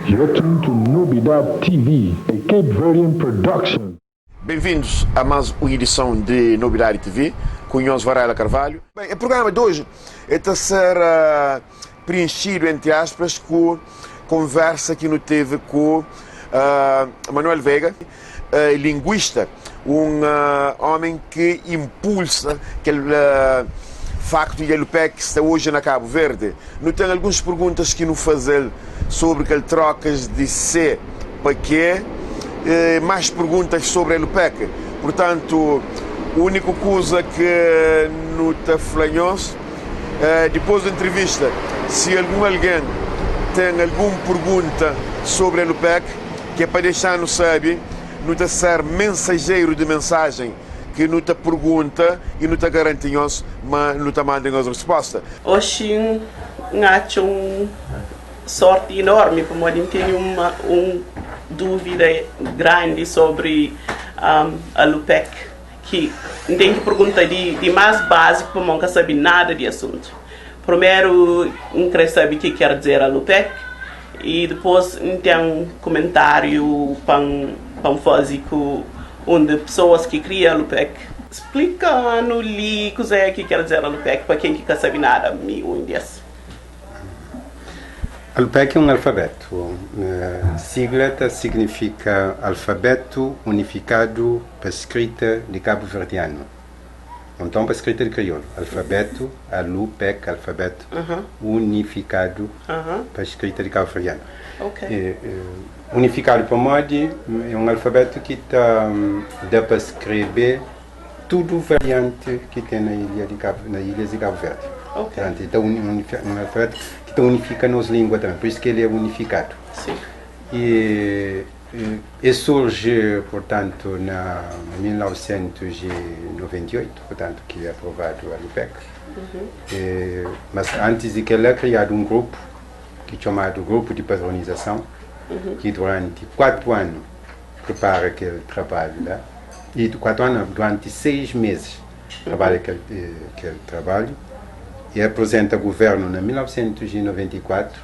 You're tuned to Novidade TV, a Cape Verdean production. Bem-vindos a mais uma edição de Novidade TV, com Inhos Varela Carvalho. Bem, o programa de hoje está a ser preenchido, entre aspas, com conversa que nos teve com Manuel Veiga, linguista, um homem que impulsa aquele facto de Elupec que está hoje na Cabo Verde. Não tem algumas perguntas que nos fazer sobre aquelas trocas de C para quê, mais perguntas sobre Elupec. Portanto, a única coisa que não está falando, depois da entrevista, se alguém tem alguma pergunta sobre Elupec, que é para deixar-nos saber, não está ser mensageiro de mensagem que não te pergunta e não te garante-nos, mas não te manda-nos resposta. Hoje, acho sorte enorme, porque eu tenho uma dúvida grande sobre a Lupec, que tem que perguntar de mais básico, porque eu nunca sabe nada de assunto. Primeiro, eu quero saber o que quer dizer a Lupec, e depois tem um comentário para fazer com onde pessoas que criam a Lupec explicando-lhe o que é que quer dizer a Lupec para quem que sabe nada, A Lupec é um alfabeto. Sigla significa Alfabeto Unificado para Escrita de Cabo Verdeano. Então, para escrita de crioulo. Alfabeto, Alupec, Alfabeto Unificado para Escrita de Cabo Verdeano. Okay. Unificado para modo é um alfabeto que dá para escrever tudo variante que tem na ilha de Cabo Verde. Okay. Portanto, então, um alfabeto que unifica nas línguas também, por isso que ele é unificado. Sim. E surge, portanto, em 1998, portanto, que é aprovado a Lupec. Mas antes de que ele é criado um grupo, que é chamado Grupo de Padronização, que durante 4 anos prepara aquele trabalho lá, e durante 6 meses trabalha aquele trabalho, e apresenta ao governo em 1994.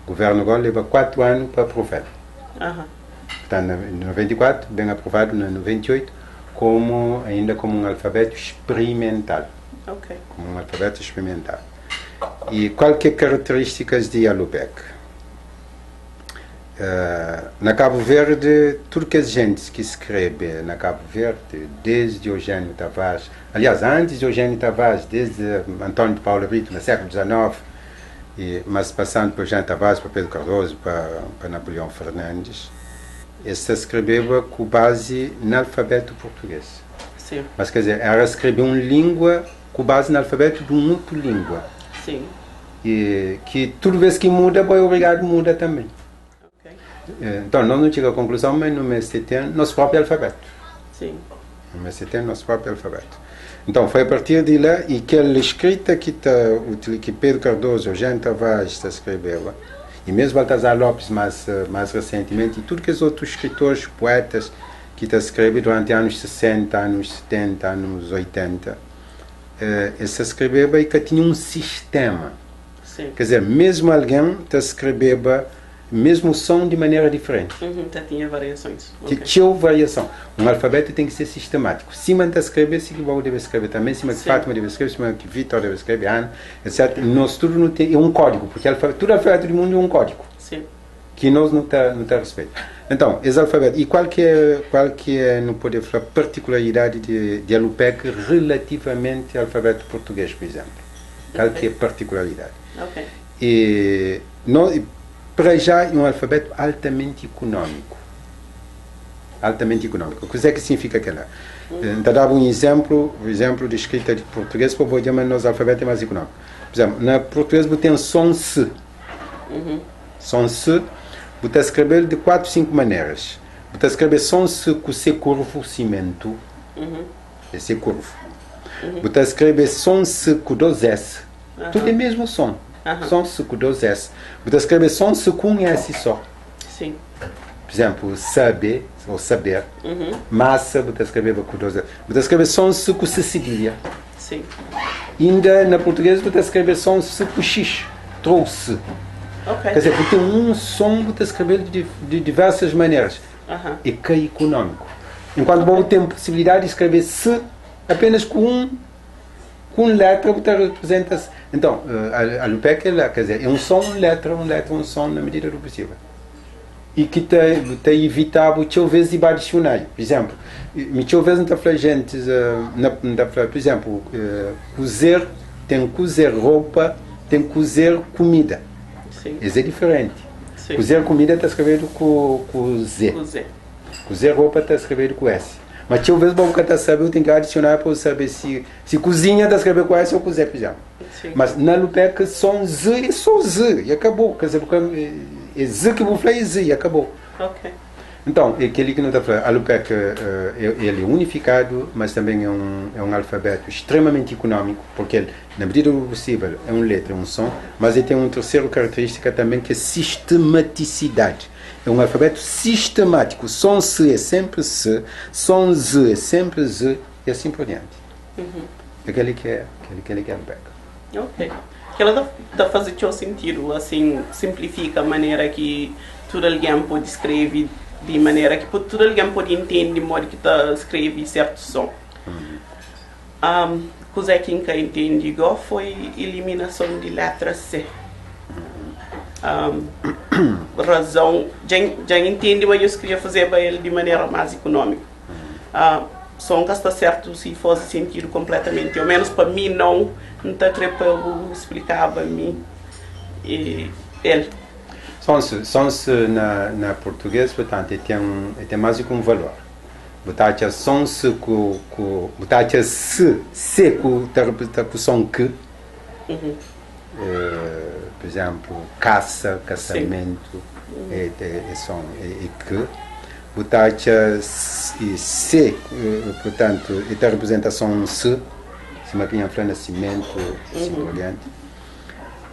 O governo agora leva 4 anos para aprovar. Portanto, em 94, bem aprovado, em 98, ainda como um alfabeto experimental. Okay. Como um alfabeto experimental. E quais características de Alupec? Na Cabo Verde, tudo que a gente que escreve na Cabo Verde, desde Eugênio Tavares, aliás, antes de Eugênio Tavares, desde Antônio de Paulo Brito, no século XIX, mas passando por Eugênio Tavares, para Pedro Cardoso, para Napoleão Fernandes, se escrevia com base no alfabeto português. Sim. Mas quer dizer, era escrever uma língua com base no alfabeto de uma outra língua. Sim. E que toda vez que muda, é obrigado muda também. Então, nós não chegamos à conclusão, mas no MST tem nosso próprio alfabeto. Sim. No MST tem nosso próprio alfabeto. Então, foi a partir de lá, e aquela escrita que Pedro Cardoso, Eugênio Tavares escreveu, e mesmo Baltazar Lopes, mais recentemente, e tudo que os outros escritores, poetas, que escrevem durante anos 60, anos 70, anos 80, eles escreveram e que tinha um sistema. Sim. Quer dizer, mesmo alguém escreveu mesmo o som de maneira diferente. Tinha variações. Tinha variação. Um alfabeto tem que ser sistemático. Cima de escrever, se que o deve escrever também, cima que Fátima deve escrever, cima que Vitor deve escrever, Ana, etc. Nós tudo não tem, é um código, porque todo alfabeto do mundo é um código. Sim. Que nós não tá respeito. Então, esse alfabeto, e qual que é, não pode falar, particularidade de Alupec relativamente ao alfabeto português, por exemplo? Qual que é a particularidade? Okay. E para já é um alfabeto altamente econômico. Altamente econômico. O que é que significa aquilo? Então, dava um exemplo de escrita de português, para poder mas nosso alfabeto é mais econômico. Por exemplo, na português você tem som S. Som S, você escreve de 4, 5 maneiras. Você escreve som S com C curvo, cimento. Esse é curvo. Você escreve som S com 2 S. Tudo é mesmo som. Som S com 2 S. Você escreve som S com um S só. Sim. Por exemplo, saber, ou saber. Massa, você escreve com 2 S. Você escreve som S com C cedilha. Sim. Ainda na portuguesa, você escreve som S com X. Trouxe. Ok. Quer dizer, porque um som você escrever de diversas maneiras. E que é econômico. Enquanto você tem possibilidade de escrever se apenas com letra você representa. Então, a Lupec quer dizer, é um som, um som na medida do possível. E que te evita muitas vezes de adicionar. Por exemplo, muitas vezes não está falando gente, por exemplo, cozer, tem cozer roupa, tem cozer comida. Sim. Isso é diferente. Sim. Cozer comida está escrevendo com Z. Cozer roupa está escrevendo com S. Mas talvez para você saber, eu tenho que adicionar para saber se cozinha está escrevendo com S ou com Z, por exemplo. Sim. Mas na Lupec são Z, é só Z, e acabou. Quer dizer, porque é Z que vou falar, é Z, e acabou. Ok. Então, é aquele que não está falando, a Lupec ele é unificado, mas também é um alfabeto extremamente econômico, porque ele, na medida do possível, é uma letra, é um som, mas ele tem uma terceira característica também, que é sistematicidade. É um alfabeto sistemático. Som C é sempre C, som Z é sempre Z, e assim por diante. Aquele que é a Lupec. Ok. Que ela está fazendo sentido, assim, simplifica a maneira que todo alguém pode escrever, de maneira que todo alguém pode entender de modo que está escreve certo som. Coisa que nunca entendi igual foi eliminação de letra C. Razão, já entendi, mas eu queria fazer para ele de maneira mais econômica. Som que está certo se fosse sentido completamente, ao menos para mim não está para eu explicar para mim e ele. Sons na português, portanto, tem mais do que um valor. Portanto, sons com se com o som que, por exemplo, caça, caçamento, é som e que. Portanto, se, portanto, é a representação se me tinha falado nascimento, assim por diante.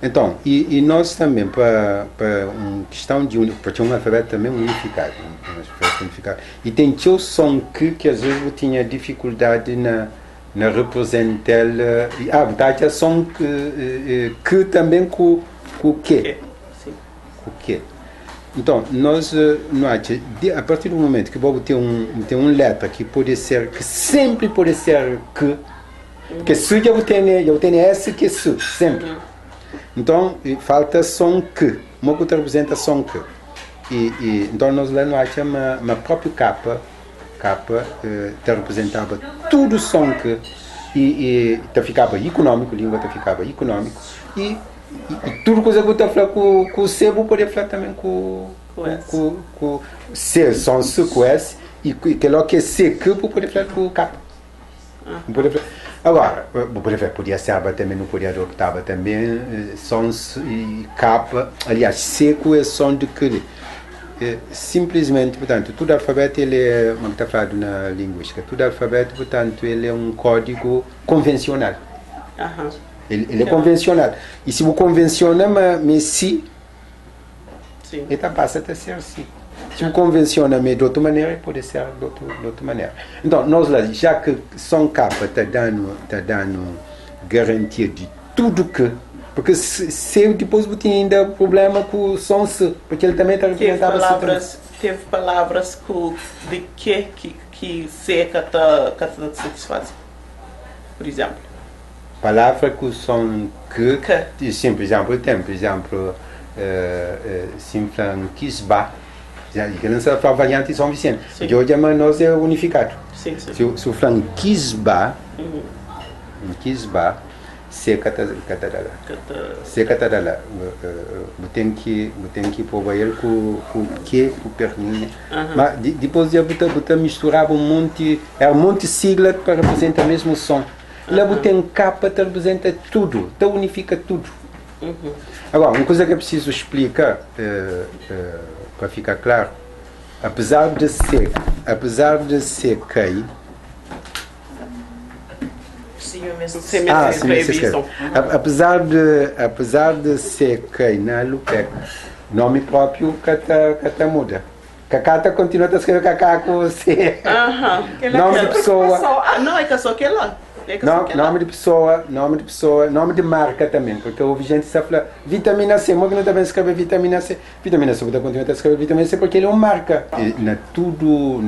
Então, e nós também, para uma questão de porque é um alfabeto também unificado, e tem o som que às vezes eu tinha dificuldade na representar, portanto, é som que também com o que. Com o que. Então, nós, a partir do momento que vou ter uma letra que sempre pode ser que se eu tenho S que se, sempre. Então, falta som que, uma que representa som que. Então, nós lá não uma própria capa que representava tudo som que, e ficava econômico, a língua ficava econômico, e tudo coisa que eu estou falando com o C, vou poder falar também com C, som C com S, e que logo que é C que vou poder falar com o capa. Agora, podia ser também, não podia adoptar também, sons e capa, aliás, seco é som de que. Simplesmente, portanto, todo alfabeto ele é, como está falado na linguística, todo alfabeto, portanto, ele é um código convencional. Ele é convencional. E se você convenciona, mas se, ele passa a ser assim. Se você convenciona de outra maneira, pode ser de outra maneira. Então, nós lá, já que som capa está dando garantia de tudo que, porque se depois você tem ainda problema com o som se, porque ele também está representado. Teve palavras de que seca está satisfaz, por exemplo. Palavra com som que. Sim, por exemplo, Simflan Kisba. Que não se fala variante São Vicente, porque hoje nós é unificado. Se o flan Kisba, seca catadala, tem que provar ele com que com perninha, mas depois eu botar misturava um monte de sigla para representar o mesmo som. Lá tem capa que representa tudo, então unifica tudo. Agora, uma coisa que é preciso explicar para ficar claro, apesar de ser CAI, apesar de ser CAI na Lupec, nome próprio cata muda. Cacata continua a escrever cacá com C. Nome de pessoa. Não, é que só que lá. que nome de pessoa, nome de marca também, porque houve gente que fala vitamina C, mas não também escreve vitamina C você continua a escrever vitamina C porque ele é uma marca. Na tudo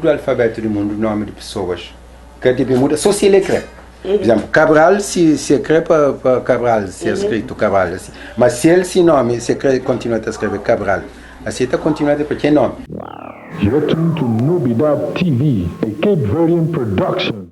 alfabeto do mundo, nome de pessoas, que tipo muda, só se ele escreve. Por exemplo, Cabral, se escreve para Cabral, se é escrito Cabral, assim. Mas se ele se nome, se continua a escrever Cabral, assim está continuando porque é nome. You're tuned to Nobidad TV, a Cape Verdean production.